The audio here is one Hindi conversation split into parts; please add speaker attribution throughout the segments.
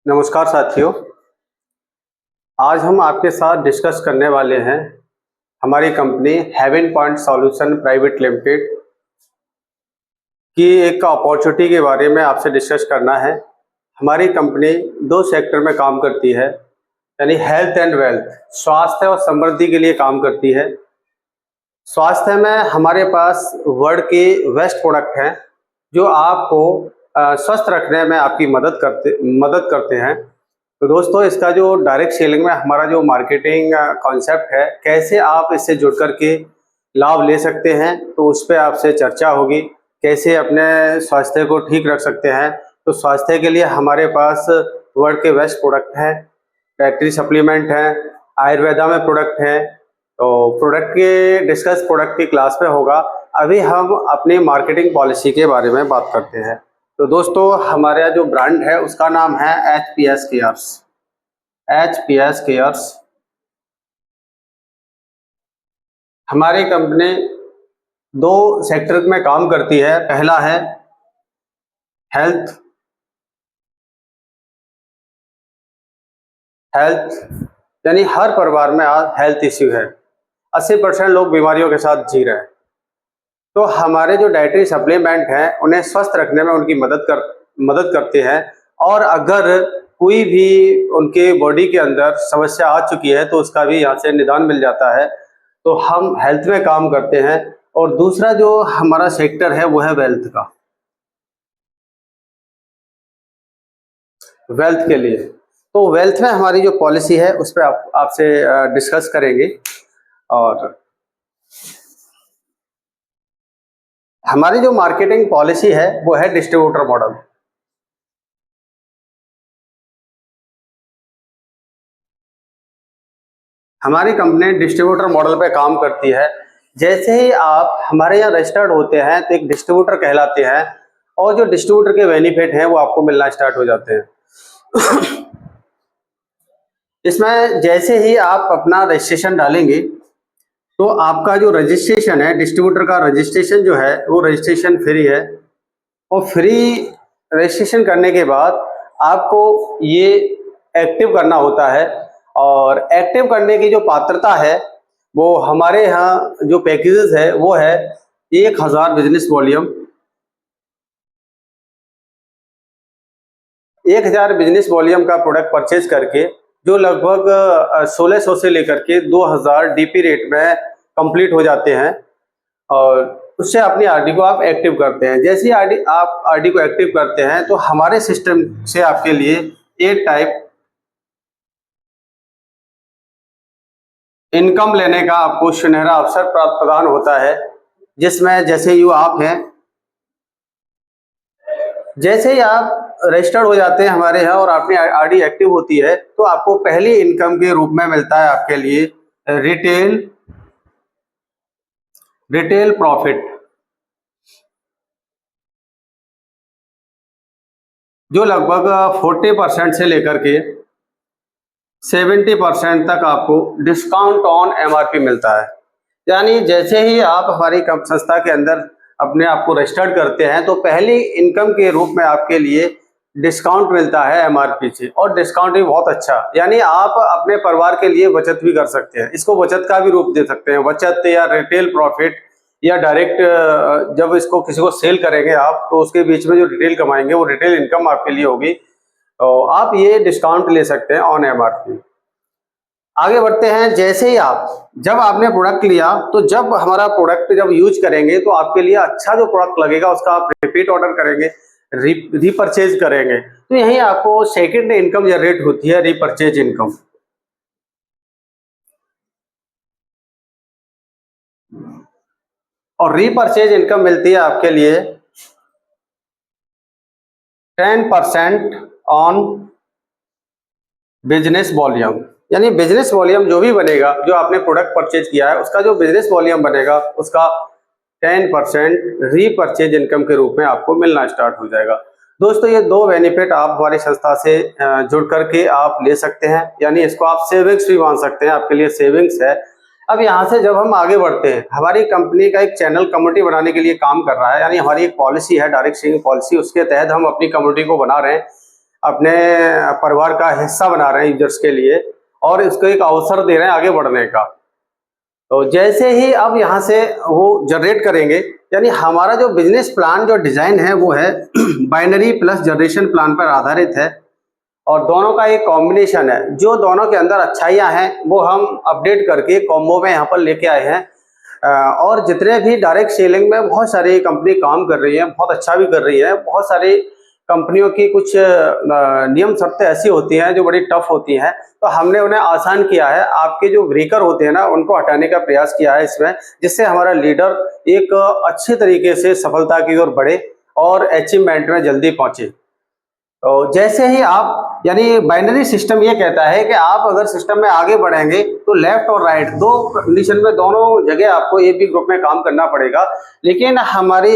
Speaker 1: नमस्कार साथियों। आज हम आपके साथ डिस्कस करने वाले हैं हमारी company Haven Point Solution Private Limited की एक अपॉर्चुनिटी के बारे में आपसे डिस्कस करना है। हमारी कंपनी दो सेक्टर में काम करती है, यानी हेल्थ एंड वेल्थ, स्वास्थ्य और समृद्धि के लिए काम करती है। स्वास्थ्य में हमारे पास वर्ल्ड के बेस्ट प्रोडक्ट हैं जो आपको स्वस्थ रखने में आपकी मदद करते हैं। तो दोस्तों, इसका जो डायरेक्ट सेलिंग में हमारा जो मार्केटिंग कॉन्सेप्ट है, कैसे आप इससे जुड़ कर के लाभ ले सकते हैं, तो उस पर आपसे चर्चा होगी। कैसे अपने स्वास्थ्य को ठीक रख सकते हैं, तो स्वास्थ्य के लिए हमारे पास वर्ल्ड के बेस्ट प्रोडक्ट हैं, डाइटरी सप्लीमेंट हैं, आयुर्वेदा में प्रोडक्ट हैं। तो प्रोडक्ट की क्लास में होगा। अभी हम अपनी मार्केटिंग पॉलिसी के बारे में बात करते हैं। तो दोस्तों, हमारा जो ब्रांड है उसका नाम है HPS केयर्स। HPS केयर्स हमारी कंपनी दो सेक्टर में काम करती है। पहला है हेल्थ यानी हर परिवार में आज हेल्थ इश्यू है। 80% लोग बीमारियों के साथ जी रहे हैं। तो हमारे जो डाइटरी सप्लीमेंट हैं उन्हें स्वस्थ रखने में उनकी मदद करते हैं। और अगर कोई भी उनके बॉडी के अंदर समस्या आ चुकी है तो उसका भी यहाँ से निदान मिल जाता है। तो हम हेल्थ में काम करते हैं। और दूसरा जो हमारा सेक्टर है वो है वेल्थ का, वेल्थ के लिए। तो वेल्थ में हमारी जो पॉलिसी है उस पर आपसे डिस्कस करेंगे। और हमारी जो मार्केटिंग पॉलिसी है वो है डिस्ट्रीब्यूटर मॉडल। हमारी कंपनी डिस्ट्रीब्यूटर मॉडल पे काम करती है। जैसे ही आप हमारे यहाँ रजिस्टर्ड होते हैं तो एक डिस्ट्रीब्यूटर कहलाते हैं, और जो डिस्ट्रीब्यूटर के बेनिफिट हैं वो आपको मिलना स्टार्ट हो जाते हैं। इसमें जैसे ही आप अपना रजिस्ट्रेशन डालेंगे तो आपका जो रजिस्ट्रेशन है, डिस्ट्रीब्यूटर का रजिस्ट्रेशन जो है वो रजिस्ट्रेशन फ्री है। और फ्री रजिस्ट्रेशन करने के बाद आपको ये एक्टिव करना होता है। और एक्टिव करने की जो पात्रता है वो हमारे यहाँ जो पैकेजेस है वो है 1000 बिजनेस वॉल्यूम। 1000 बिजनेस वॉल्यूम का प्रोडक्ट परचेज करके जो लगभग 1600 से लेकर के 2000 DP रेट में कंप्लीट हो जाते हैं। और उससे अपनी आरडी को आप एक्टिव करते हैं। जैसे ही आप आरडी को एक्टिव करते हैं तो हमारे सिस्टम से आपके लिए एक टाइप इनकम लेने का आपको सुनहरा अवसर प्रदान होता है, जिसमें जैसे ही आप हैं, जैसे ही आप रजिस्टर्ड हो जाते हैं हमारे यहाँ और अपनी आरडी एक्टिव होती है तो आपको पहली इनकम के रूप में मिलता है आपके लिए रिटेल प्रॉफिट, जो लगभग 40% से लेकर के 70% तक आपको डिस्काउंट ऑन MRP मिलता है। यानी जैसे ही आप हमारी संस्था के अंदर अपने आप को रजिस्टर्ड करते हैं तो पहली इनकम के रूप में आपके लिए डिस्काउंट मिलता है MRP से, और डिस्काउंट भी बहुत अच्छा। यानी आप अपने परिवार के लिए बचत भी कर सकते हैं। इसको बचत का भी रूप दे सकते हैं, बचत या रिटेल प्रॉफिट, या डायरेक्ट जब इसको किसी को सेल करेंगे आप तो उसके बीच में जो रिटेल कमाएंगे वो रिटेल इनकम आपके लिए होगी। तो आप ये डिस्काउंट ले सकते हैं ऑन MRP। आगे बढ़ते हैं। जैसे ही जब आपने प्रोडक्ट लिया तो जब हमारा प्रोडक्ट जब यूज करेंगे तो आपके लिए अच्छा जो प्रोडक्ट लगेगा उसका आप रिपीट ऑर्डर करेंगे, रीपरचेज करेंगे, तो यही आपको सेकंड इनकम जनरेट होती है, रीपरचेज इनकम। और रीपरचेज इनकम मिलती है आपके लिए 10% ऑन बिजनेस वॉल्यूम। यानी बिजनेस वॉल्यूम जो भी बनेगा, जो आपने प्रोडक्ट परचेज किया है उसका जो बिजनेस वॉल्यूम बनेगा उसका 10% रीपरचेज इनकम के रूप में आपको मिलना स्टार्ट हो जाएगा। दोस्तों, ये दो बेनिफिट आप हमारी संस्था से जुड़ करके आप ले सकते हैं। यानी इसको आप सेविंग्स भी मान सकते हैं, आपके लिए सेविंग्स है। अब यहाँ से जब हम आगे बढ़ते हैं, हमारी कंपनी का एक चैनल कम्युनिटी बनाने के लिए काम कर रहा है। यानी हमारी एक पॉलिसी है, डायरेक्ट सेलिंग पॉलिसी, उसके तहत हम अपनी कम्युनिटी को बना रहे हैं। अपने परिवार का हिस्सा बना रहे हैं यूजर्स के लिए, और इसको एक अवसर दे रहे हैं आगे बढ़ने का। तो जैसे ही अब यहाँ से वो जनरेट करेंगे, यानी हमारा जो बिजनेस प्लान जो डिजाइन है वो है बाइनरी प्लस जनरेशन प्लान पर आधारित है, और दोनों का एक कॉम्बिनेशन है। जो दोनों के अंदर अच्छाइयाँ हैं वो हम अपडेट करके कॉम्बो में यहाँ पर लेके आए हैं। और जितने भी डायरेक्ट सेलिंग में बहुत सारी कंपनी काम कर रही है, बहुत अच्छा भी कर रही है। बहुत सारी कंपनियों की कुछ नियम शर्तें ऐसी होती हैं जो बड़ी टफ होती हैं, तो हमने उन्हें आसान किया है। आपके जो ब्रेकर होते हैं ना, उनको हटाने का प्रयास किया है इसमें, जिससे हमारा लीडर एक अच्छे तरीके से सफलता की ओर बढ़े और अचीवमेंट में जल्दी पहुंचे। तो जैसे ही आप, यानी बाइनरी सिस्टम ये कहता है कि आप अगर सिस्टम में आगे बढ़ेंगे तो लेफ्ट और राइट दो कंडीशन में, दोनों जगह आपको ए बी ग्रुप में काम करना पड़ेगा। लेकिन हमारे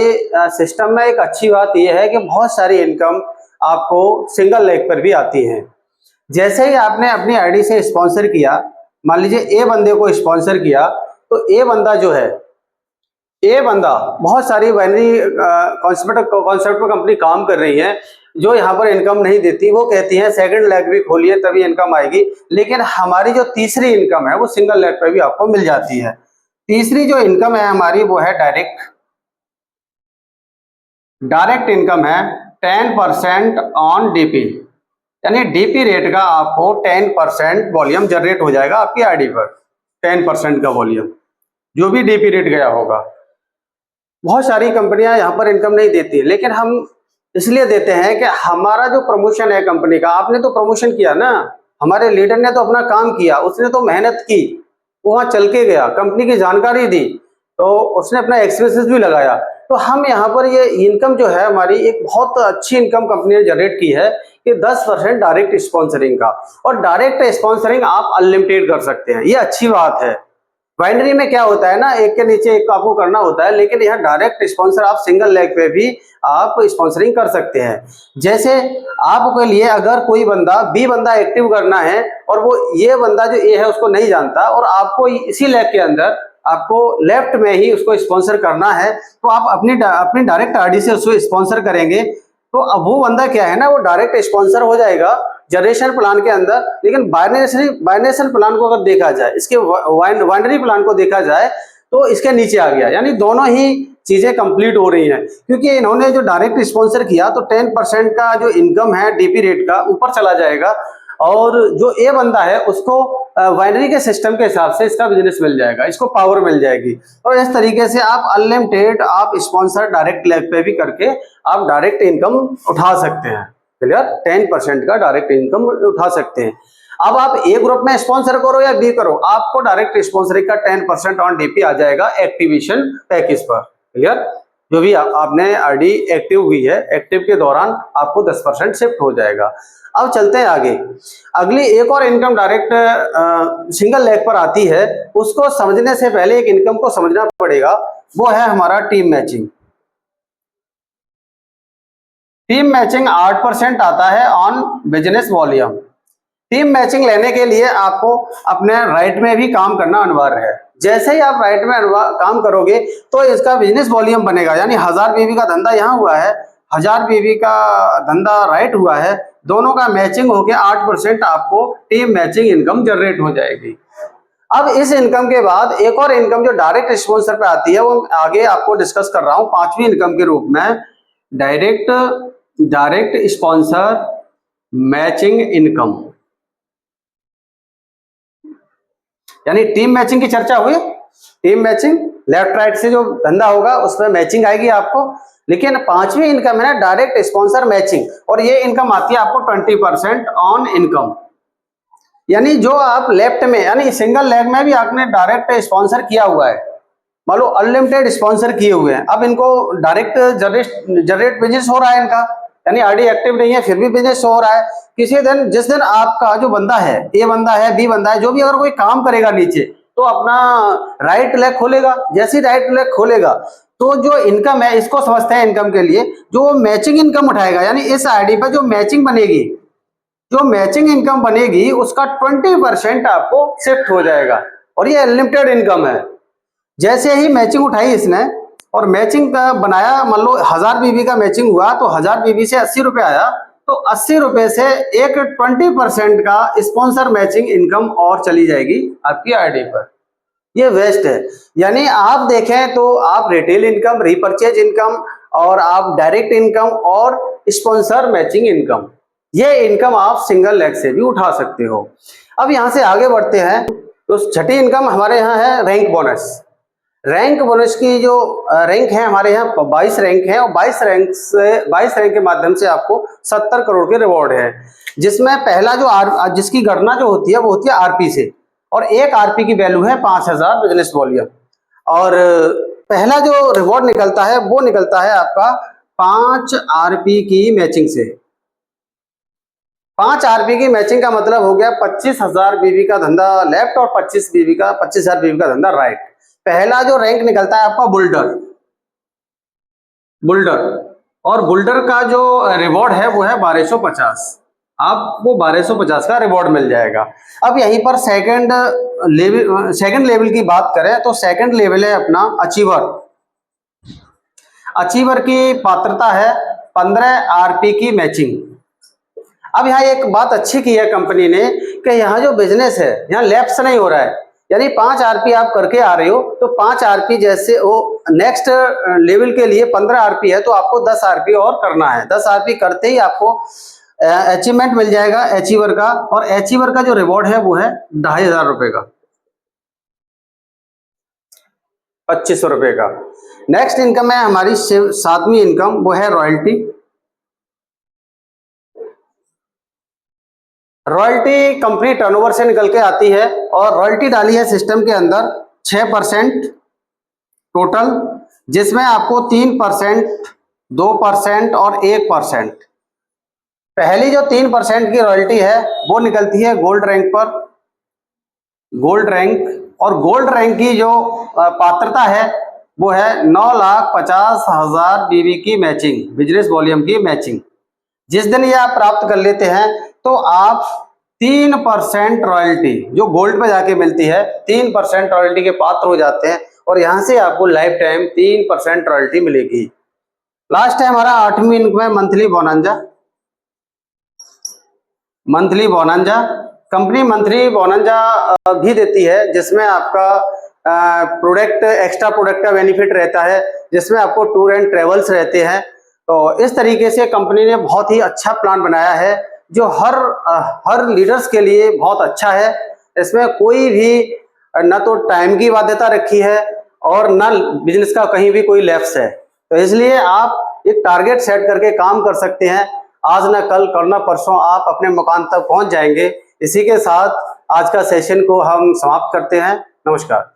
Speaker 1: सिस्टम में एक अच्छी बात यह है कि बहुत सारी इनकम आपको सिंगल लेग पर भी आती है। जैसे ही आपने अपनी आईडी से स्पॉन्सर किया, मान लीजिए ए बंदे को स्पॉन्सर किया, तो ए बंदा जो है, ए बंदा बहुत सारी बाइनरी कॉन्सेप्ट पर कंपनी काम कर रही है जो यहाँ पर इनकम नहीं देती। वो कहती है सेकंड लेग भी खोलिए तभी इनकम आएगी, लेकिन हमारी जो तीसरी इनकम है वो सिंगल लेग पर भी आपको मिल जाती है। तीसरी जो इनकम है हमारी वो है डायरेक्ट इनकम है 10% ऑन डीपी, यानी डीपी रेट का आपको 10% वॉल्यूम जनरेट हो जाएगा आपकी आईडी पर। 10% का वॉल्यूम जो भी डीपी रेट गया होगा। बहुत सारी कंपनियां यहाँ पर इनकम नहीं देती, लेकिन हम इसलिए देते हैं कि हमारा जो प्रमोशन है कंपनी का, आपने तो प्रमोशन किया ना, हमारे लीडर ने तो अपना काम किया, उसने तो मेहनत की, वहां चल के गया, कंपनी की जानकारी दी, तो उसने अपना एक्सपेंसेस भी लगाया। तो हम यहाँ पर ये इनकम जो है हमारी, एक बहुत अच्छी इनकम कंपनी ने जनरेट की है कि 10% डायरेक्ट स्पॉन्सरिंग का। और डायरेक्ट स्पॉन्सरिंग आप अनलिमिटेड कर सकते हैं, ये अच्छी बात है। बाइनरी में क्या होता है ना, एक के नीचे एक आपको करना होता है, लेकिन यहाँ डायरेक्ट स्पॉन्सर आप सिंगल लेग पे भी आप स्पॉन्सरिंग कर सकते हैं। जैसे आपके लिए अगर कोई बंदा बी बंदा एक्टिव करना है और वो ये बंदा जो ए है उसको नहीं जानता, और आपको इसी लेग के अंदर आपको लेफ्ट में ही उसको स्पॉन्सर करना है, तो आप अपनी डायरेक्ट आईडी से उसको स्पॉन्सर करेंगे, तो अब वो बंदा क्या है ना, वो डायरेक्ट स्पॉन्सर हो जाएगा जनरेशन प्लान के अंदर। लेकिन बाइनेशन प्लान को अगर देखा जाए, इसके बाइनरी प्लान को देखा जाए, तो इसके नीचे आ गया, यानी दोनों ही चीजें कंप्लीट हो रही हैं, क्योंकि इन्होंने जो डायरेक्ट स्पॉन्सर किया तो 10% का जो इनकम है डीपी रेट का ऊपर चला जाएगा, और जो ए बंदा है उसको बाइनरी के सिस्टम के हिसाब से इसका बिजनेस मिल जाएगा, इसको पावर मिल जाएगी। और इस तरीके से आप अनलिमिटेड आप स्पॉन्सर डायरेक्ट लेग पे भी करके आप डायरेक्ट इनकम उठा सकते हैं। क्लियर? 10% का डायरेक्ट इनकम उठा सकते हैं। अब आप ए ग्रुप में स्पॉन्सर करो या बी करो, आपको डायरेक्ट स्पॉन्सरिंग का 10% ऑन डीपी आ जाएगा एक्टिवेशन पैकेज पर। क्लियर? जो भी आपने आईडी एक्टिव हुई है, एक्टिव के दौरान आपको 10% शिफ्ट हो जाएगा। अब चलते हैं आगे। अगली एक और इनकम डायरेक्ट सिंगल लेग पर आती है, उसको समझने से पहले एक इनकम को समझना पड़ेगा, वो है हमारा टीम मैचिंग। टीम मैचिंग 8% आता है on business volume. Team matching लेने के लिए आपको अपने राइट में भी काम करना अनिवार्य है। जैसे ही आप राइट में काम करोगे तो इसका बिजनेस वॉल्यूम बनेगा, यानी 1000 बीवी का धंधा यहाँ हुआ है, 1000 बीवी का धंधा राइट हुआ है, दोनों का मैचिंग होके 8% आपको टीम मैचिंग इनकम जनरेट हो जाएगी। अब इस इनकम के बाद एक और इनकम जो डायरेक्ट स्पॉन्सर पे आती है, वो आगे आपको डिस्कस कर रहा हूं 5वीं इनकम के रूप में, डायरेक्ट स्पॉन्सर मैचिंग इनकम। यानी टीम मैचिंग की चर्चा हुई, टीम मैचिंग लेफ्ट राइट से जो धंधा होगा उसमें मैचिंग आएगी आपको। लेकिन 5वीं इनकम है ना डायरेक्ट स्पॉन्सर मैचिंग, और ये इनकम आती है आपको 20% ऑन इनकम। यानी जो आप लेफ्ट में, यानी सिंगल लेग में भी आपने डायरेक्ट स्पॉन्सर किया हुआ है, मान लो अनलिमिटेड स्पॉन्सर किए हुए हैं, अब इनको डायरेक्ट जनरेट बिजनेस हो रहा है इनका, यानी आईडी एक्टिव नहीं है फिर भी बिजनेस हो रहा है। किसी दिन जिस दिन आपका जो बंदा है, ए बंदा है, बी बंदा है, जो भी अगर कोई काम करेगा नीचे, तो अपना राइट लेग खोलेगा। जैसे ही राइट लेग खोलेगा तो जो इनकम है, इसको समझते हैं इनकम के लिए, जो मैचिंग इनकम उठाएगा, यानी इस आईडी पर जो मैचिंग बनेगी, जो मैचिंग इनकम बनेगी उसका 20% आपको शिफ्ट हो जाएगा, और ये अनलिमिटेड इनकम है। जैसे ही मैचिंग उठाई इसने और मैचिंग का बनाया, मान लो 1000 बीबी का मैचिंग हुआ, तो 1000 बीबी से 80 रुपए आया, तो 80 रुपए से एक 20% का स्पॉन्सर मैचिंग इनकम और चली जाएगी आपकी आरडी पर। ये वेस्ट है। यानी आप देखें तो आप रिटेल इनकम, रीपर्चेज इनकम और आप डायरेक्ट इनकम और स्पॉन्सर मैचिंग इनकम, ये इनकम आप सिंगल लेग से भी उठा सकते हो। अब यहां से आगे बढ़ते हैं तो छठी इनकम हमारे यहाँ है रैंक बोनस। रैंक बोनस की जो रैंक है हमारे यहाँ 22 रैंक है और 22 रैंक के माध्यम से आपको 70 करोड़ के रिवॉर्ड है, जिसमें पहला जो जिसकी गणना जो होती है वो होती है आरपी से, और एक आरपी की वैल्यू है 5000 बिजनेस वॉल्यूम। और पहला जो रिवॉर्ड निकलता है वो निकलता है आपका 5 आरपी की मैचिंग से। 5 आरपी की मैचिंग का मतलब हो गया 25,000 बीबी का धंधा लेफ्ट और 25,000 बीबी का धंधा राइट। पहला जो रैंक निकलता है आपका बुल्डर, और बुल्डर का जो रिवॉर्ड है वो है 1250। आपको 1250 का रिवॉर्ड मिल जाएगा। अब यहीं पर सेकंड लेवल की बात करें तो सेकंड लेवल है अपना अचीवर की पात्रता है 15 आरपी की मैचिंग। अब यहाँ एक बात अच्छी की है कंपनी ने कि यहाँ जो बिजनेस है यहाँ लैप्स नहीं हो रहा है, यानी 5 आरपी आप करके आ रहे हो तो 5 आरपी जैसे वो नेक्स्ट लेवल के लिए 15 आरपी है तो आपको 10 आरपी और करना है। 10 आरपी करते ही आपको अचीवमेंट मिल जाएगा अचीवर का, और अचीवर का जो रिवॉर्ड है वो है 2500 रुपए का, 2500 रुपए का। नेक्स्ट इनकम है हमारी 7वीं इनकम, वो है रॉयल्टी। रॉयल्टी कंपनी टर्नओवर से निकल के आती है और रॉयल्टी डाली है सिस्टम के अंदर 6% टोटल, जिसमें आपको 3%, 2% और 1%। पहली जो 3% की रॉयल्टी है वो निकलती है गोल्ड रैंक पर, गोल्ड रैंक, और गोल्ड रैंक की जो पात्रता है वो है 9,50,000 बीबी की मैचिंग, बिजनेस वॉल्यूम की मैचिंग। जिस दिन ये आप प्राप्त कर लेते हैं तो आप 3% रॉयल्टी जो गोल्ड पे जाके मिलती है 3% रॉयल्टी के पात्र हो जाते हैं, और यहां से आपको लाइफ टाइम 3% रॉयल्टी मिलेगी। लास्ट है हमारा 8वीं इनकम है मंथली बोनंजा। कंपनी मंथली बोनंजा भी देती है, जिसमें आपका प्रोडक्ट एक्स्ट्रा प्रोडक्ट का बेनिफिट रहता है, जिसमें आपको टूर एंड ट्रेवल्स रहते हैं। तो इस तरीके से कंपनी ने बहुत ही अच्छा प्लान बनाया है जो हर लीडर्स के लिए बहुत अच्छा है। इसमें कोई भी न तो टाइम की बाध्यता रखी है और न बिजनेस का कहीं भी कोई लैप्स है, तो इसलिए आप एक टारगेट सेट करके काम कर सकते हैं। आज ना कल, कल ना परसों आप अपने मुकाम तक पहुंच जाएंगे। इसी के साथ आज का सेशन को हम समाप्त करते हैं। नमस्कार।